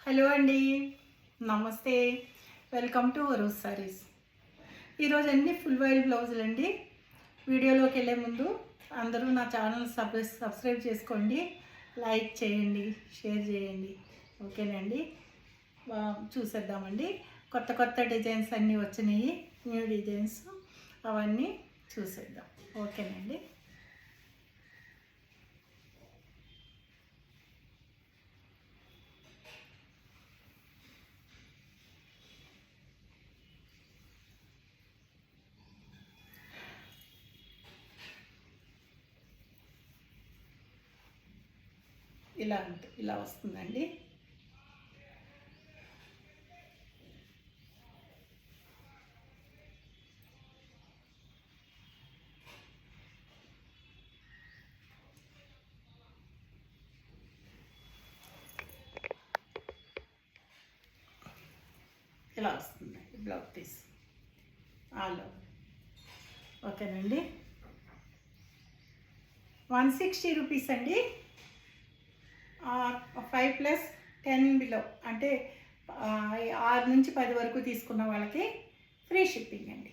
Hello అండి, నమస్తే. Welcome to Varu's saris. ఈరోజు అన్ని ఫుల్ వైడ్ బ్లౌజులు అండి. వీడియోలోకి వెళ్ళే ముందు అందరూ నా ఛానల్ సబ్స్క్రైబ్ చేసుకోండి, లైక్ చేయండి, షేర్ చేయండి. ఓకేనండి, చూసేద్దామండి. కొత్త కొత్త డిజైన్స్ అన్నీ వచ్చినాయి, న్యూ డిజైన్స్ అవన్నీ చూసేద్దాం. ఓకేనండి. ఇలా వస్తుందండి. ఇలా వస్తుందండి బ్లౌజ్ పీస్ ఆల్ ఓవర్. ఓకేనండి, 160 రూపీస్ అండి. 5+10 బిలో అంటే 6 నుంచి 10 వరకు తీసుకున్న వాళ్ళకి ఫ్రీ షిప్పింగ్ అండి.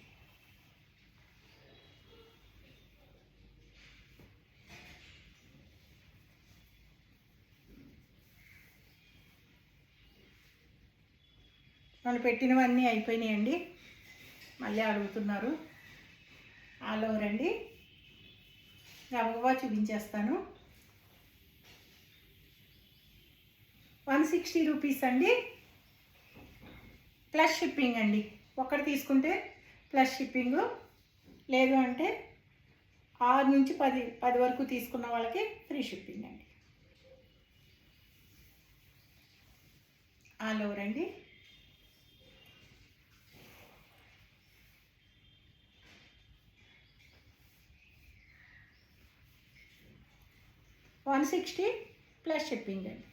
వాళ్ళు పెట్టినవన్నీ అయిపోయినాయండి, మళ్ళీ అడుగుతున్నారు. ఆల్ ఓవర్ అండి, గబగబా చూపించేస్తాను. 160 రూపీస్ అండి, ప్లస్ షిప్పింగ్ అండి. ఒకటి తీసుకుంటే ప్లస్ షిప్పింగు, లేదు అంటే 6 నుంచి 10 వరకు తీసుకున్న వాళ్ళకి ఫ్రీ షిప్పింగ్ అండి. ఆల్ ఓవర్ అండి. $160 ప్లస్ షిప్పింగ్ అండి.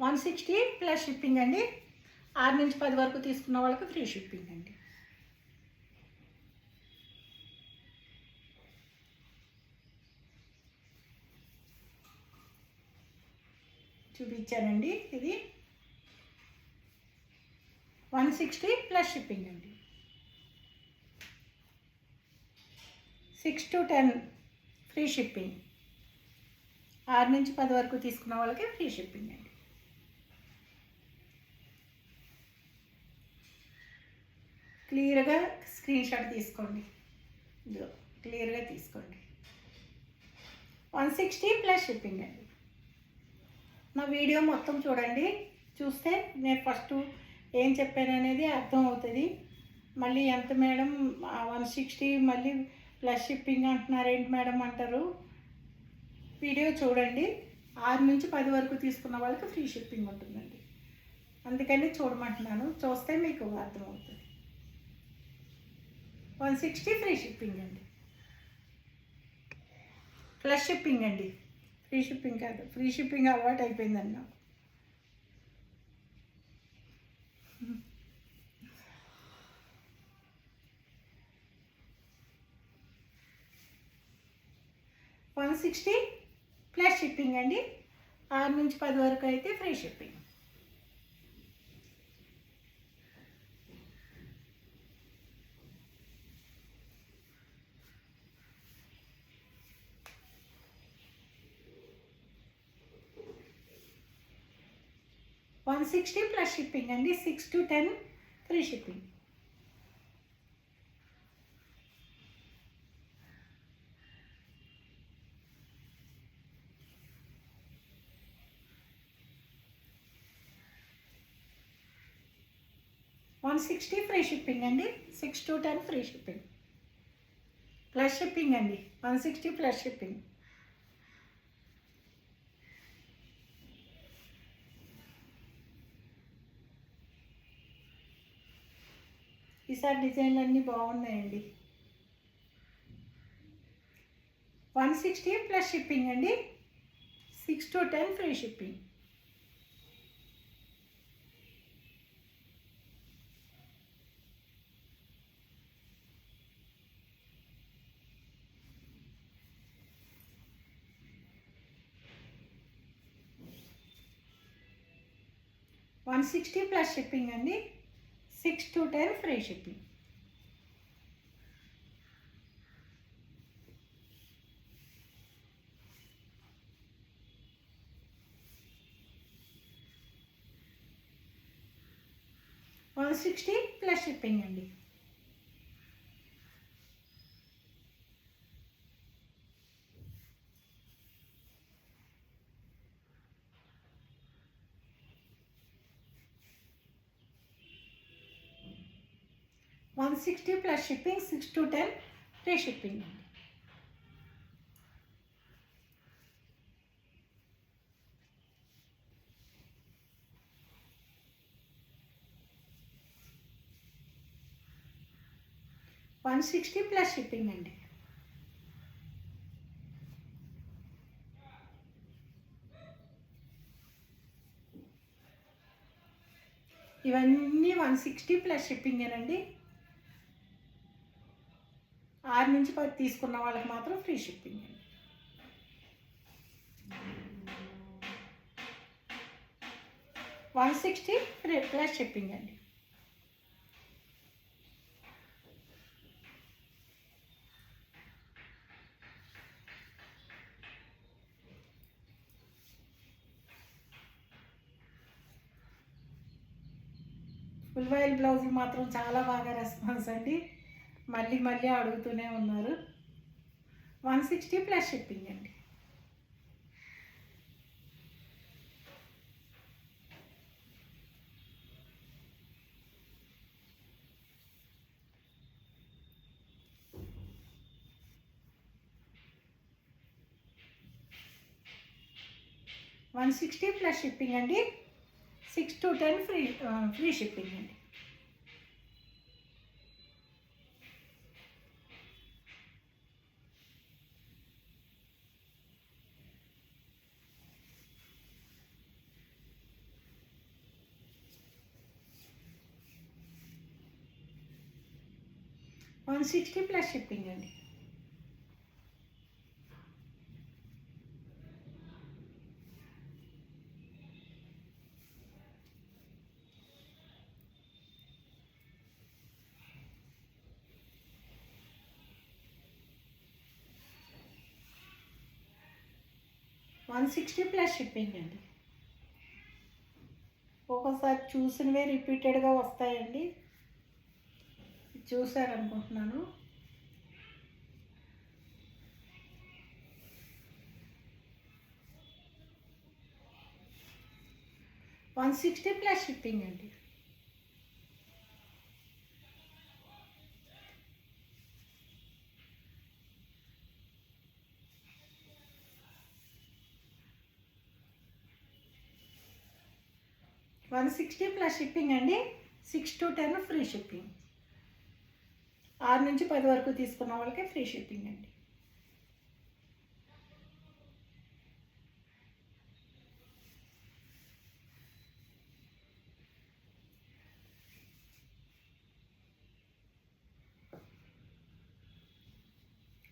$160 ప్లస్ షిప్పింగ్ అండి. 6 నుంచి 10 వరకు తీసుకున్న వాళ్ళకి ఫ్రీ షిప్పింగ్ అండి. చూపించానండి. ఇది 160 ప్లస్ షిప్పింగ్ అండి. 6 to 10 ఫ్రీ షిప్పింగ్. 6 నుంచి 10 వరకు తీసుకున్న వాళ్ళకి ఫ్రీ షిప్పింగ్ అండి. క్లియర్గా స్క్రీన్ షాట్ తీసుకోండి, క్లియర్గా తీసుకోండి. 160 ప్లస్ షిప్పింగ్ అండి. నా వీడియో మొత్తం చూడండి, చూస్తే నేను ఫస్ట్ ఏం చెప్పాను అనేది అర్థం అవుతుంది. మళ్ళీ ఎంత మేడం 160 మళ్ళీ ప్లస్ షిప్పింగ్ అంటున్నారు ఏంటి మేడం అంటారు. వీడియో చూడండి. 6 నుంచి 10 వరకు తీసుకున్న వాళ్ళకి ఫ్రీ షిప్పింగ్ ఉంటుందండి, అందుకని చూడమంటున్నాను. చూస్తే మీకు అర్థమవుతుంది. 160 ఫ్రీ షిప్పింగ్ అండి, ప్లస్ షిప్పింగ్ అండి. ఫ్రీ షిప్పింగ్ కాదు, ఫ్రీ షిప్పింగ్ అలవాటు అయిపోయిందండి నాకు. $160 ప్లస్ షిప్పింగ్ అండి. 6 నుంచి 10 వరకు అయితే ఫ్రీ షిప్పింగ్. $160 ప్లస్ షిప్పింగ్ అండి. 6 to 10 free shipping. $160 free shipping అండి. 6 to 10 free shipping. Plus shipping అండి. 160 ప్లస్ షిప్పింగ్. ఈసారి డిజైన్లు అన్నీ బాగున్నాయండి. 160 ప్లస్ షిప్పింగ్ అండి. 6 to 10 free shipping. $160 plus shipping అండి. 6 to 10 free shipping. $160 plus shipping అండి. $160 plus shipping. 6 to 10 free shipping అండి. $160 ప్లస్ షిప్పింగ్ అండి. ఇవన్నీ 160 ప్లస్ షిప్పింగేనండి. 6 నుంచి 10 తీసుకున్న వాళ్ళకి మాత్రం ఫ్రీ షిప్పింగ్ అండి. $160 ప్లస్ షిప్పింగ్ అండి. ఫుల్ వైల్ బ్లౌజులు మాత్రం చాలా బాగా రెస్పాన్స్ అండి. మళ్ళీ మళ్ళీ అడుగుతూనే ఉన్నారు. 160 ప్లస్ షిప్పింగ్ అండి. $160 ప్లస్ షిప్పింగ్ అండి. 6 to 10 ఫ్రీ షిప్పింగ్ అండి. $160 ప్లస్ షిప్పింగ్ అండి. $160 ప్లస్ షిప్పింగ్ అండి. ఒక్కోసారి చూసినవే రిపీటెడ్గా వస్తాయండి. చూసారనుకుంటున్నాను. $160 ప్లస్ షిప్పింగ్ అండి. $160 ప్లస్ షిప్పింగ్ అండి. 6 to 10 ఫ్రీ షిప్పింగ్. 6 నుంచి 10 వరకు తీసుకున్న వాళ్ళకి ఫ్రీ షిప్పింగ్ అండి.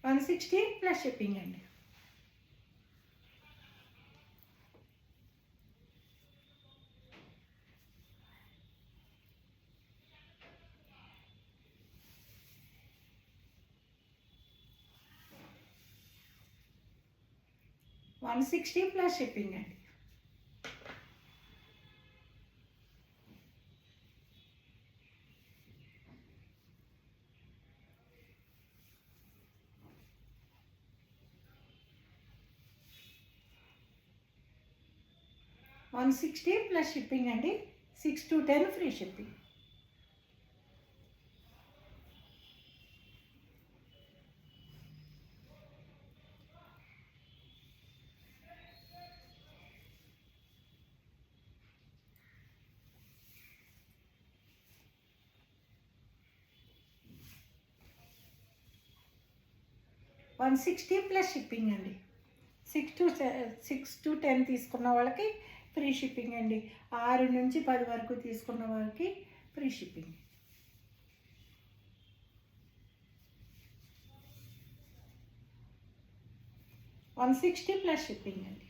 $160 ప్లస్ షిప్పింగ్ అండి. $160 ప్లస్ షిప్పింగ్ అండి. $160 ప్లస్ షిప్పింగ్ అండి. 6 to 10 free shipping. $160 plus shipping అండి. 6 to 10 తీసుకున్న వాళ్ళకి ఫ్రీ షిప్పింగ్ అండి. 6 నుంచి 10 వరకు తీసుకున్న వాళ్ళకి ఫ్రీ షిప్పింగ్. 160 ప్లస్ షిప్పింగ్ అండి.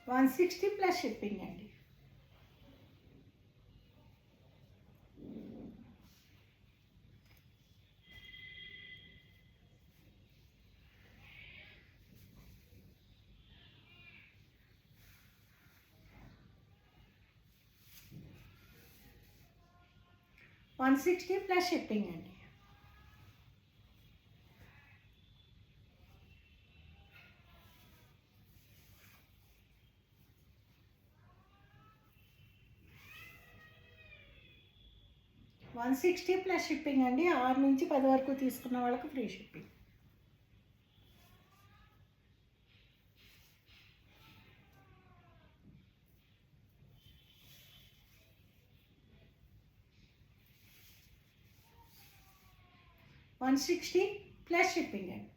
$160 ప్లస్ షిప్పింగ్ అండి. $160 ప్లస్ షిప్పింగ్ అండి. $160 ప్లస్ షిప్పింగ్ అండి. 6 నుంచి 10 వరకు తీసుకున్న వాళ్ళకి ఫ్రీ షిప్పింగ్. $160 ప్లస్ షిప్పింగ్ అండి.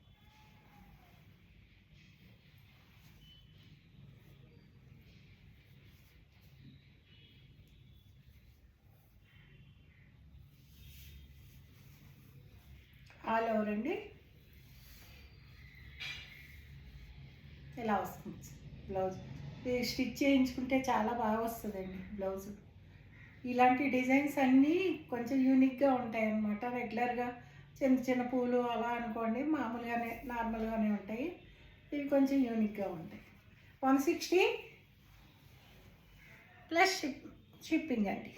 ఆల్ ఓవర్ అండి. ఇలా వస్తుంది బ్లౌజ్. ఇది స్టిచ్ చేయించుకుంటే చాలా బాగా వస్తుందండి బ్లౌజు. ఇలాంటి డిజైన్స్ అన్నీ కొంచెం యూనిక్గా ఉంటాయి అన్నమాట. రెగ్యులర్గా చిన్న చిన్న పూలు అలా అనుకోండి మామూలుగానే నార్మల్గానే ఉంటాయి. ఇవి కొంచెం యూనిక్గా ఉంటాయి. 160 ప్లస్ షిప్పింగ్ అండి.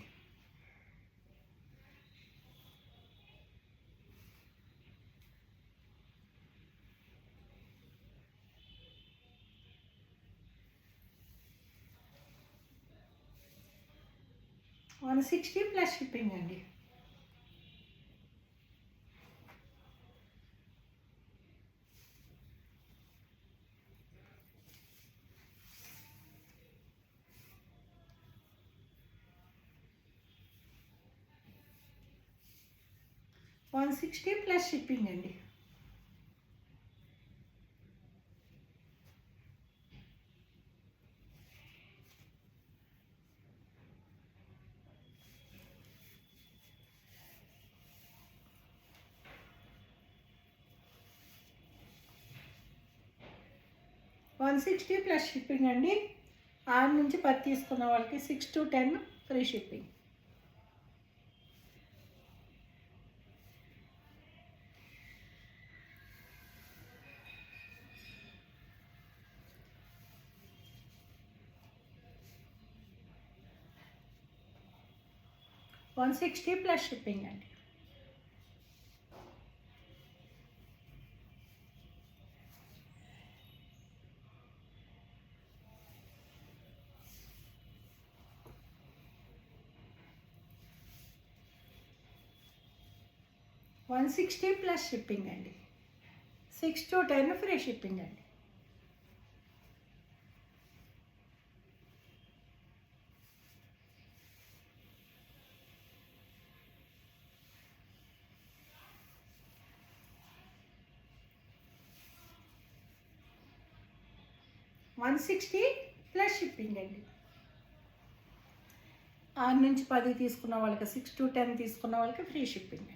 $160 ప్లస్ షిప్పింగ్ అండి. $160 ప్లస్ షిప్పింగ్ అండి. $160 ప్లస్ షిప్పింగ్ అండి. 6 నుంచి 10 తీసుకున్న వాళ్ళకి 6 to 10 free shipping. $160 plus shipping అండి. $160 ప్లస్ షిప్పింగ్ అండి. 6 to 10 ఫ్రీ షిప్పింగ్ అండి. $160 ప్లస్ షిప్పింగ్ అండి. 6 నుంచి 10 తీసుకున్న వాళ్ళకి 6 to 10 తీసుకున్న వాళ్ళకి ఫ్రీ షిప్పింగ్.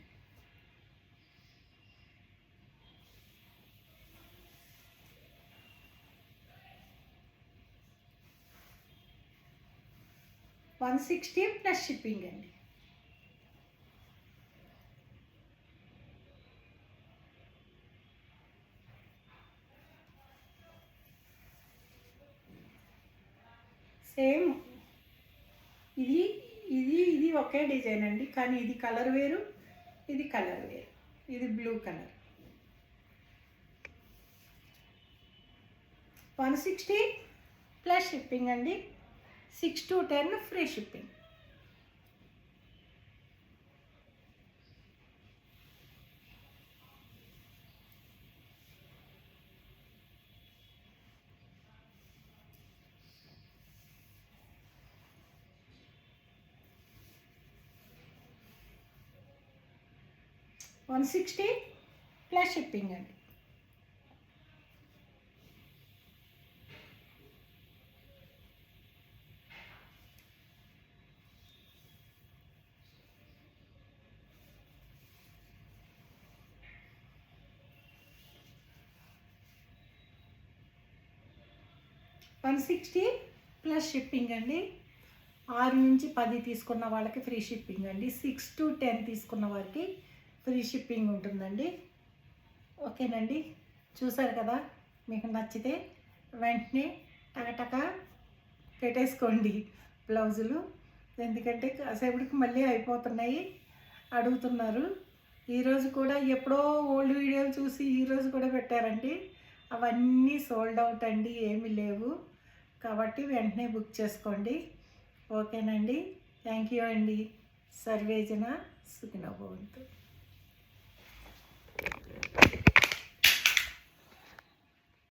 $160 ప్లస్ షిప్పింగ్ అండి. సేమ్ ఇది ఇది ఇది ఒకే డిజైన్ అండి, కానీ ఇది కలర్ వేరు, ఇది కలర్ వేరు. ఇది బ్లూ కలర్. 160 ప్లస్ షిప్పింగ్ అండి. 6 to 10 free shipping. 160 plus shipping అండి. $160 ప్లస్ షిప్పింగ్ అండి. 6 నుంచి 10 తీసుకున్న వాళ్ళకి ఫ్రీ షిప్పింగ్ అండి. 6 to 10 తీసుకున్న వారికి ఫ్రీ షిప్పింగ్ ఉంటుందండి. ఓకేనండి, చూసారు కదా, మీకు నచ్చితే వెంటనే టకటక పెట్టేసుకోండి బ్లౌజులు. ఎందుకంటే కాసేపటికి మళ్ళీ అయిపోతున్నాయి, అడుగుతున్నారు. ఈరోజు కూడా ఎప్పుడో ఓల్డ్ వీడియోలు చూసి ఈరోజు కూడా పెట్టారండి. అవన్నీ సోల్డ్ అవుట్ అండి, ఏమీ లేవు. కాబట్టి వెంటనే బుక్ చేసుకోండి. ఓకేనండి, థ్యాంక్ యూ అండి. సర్వేజన సుఖినో భవంతు.